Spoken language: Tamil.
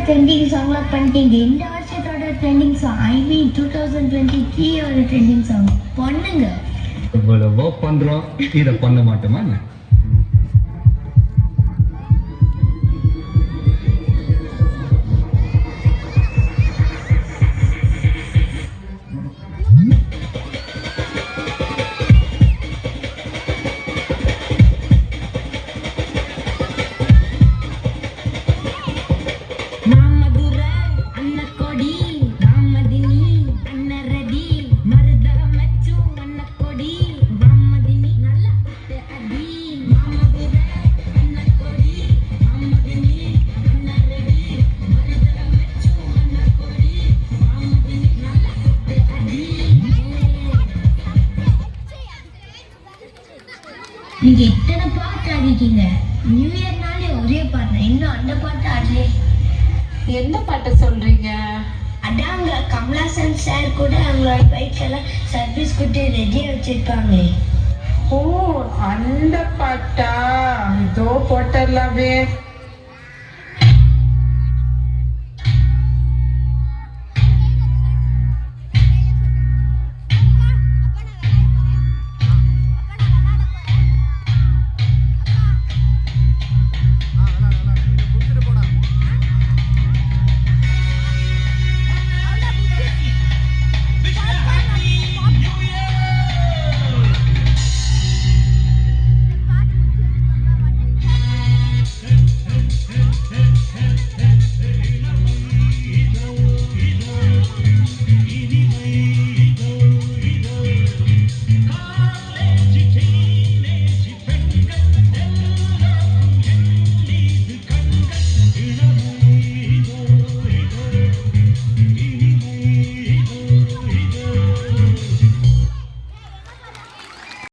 ட்ரெண்டிங் சாங்லாம் பண்ணிட்டீங்க. இந்த வருஷத்தோட ட்ரெண்டிங் சாங் ஐ மீன் 2023 ஒரு ட்ரெண்டிங் சாங் பண்ணுங்க. இவ்வளவோ பண்றோம், இதை பண்ண மாட்டோமா? நீங்க இத்தனை பாட்டு ஆடிட்டீங்க, நியூ இயர்னாலே ஒரே பாட்டு, இன்னும் அந்த பாட்டு ஆடலே. என்ன பாட்டு சொல்றீங்க? அதாங்க கமலாசன் சார் கூட அவங்களோட பைக் எல்லாம் சர்வீஸ் கொடுத்து ரெடியா வச்சிருப்பாங்களே. ஓ, அந்த பாட்டா? இதோ போட்டலாமே.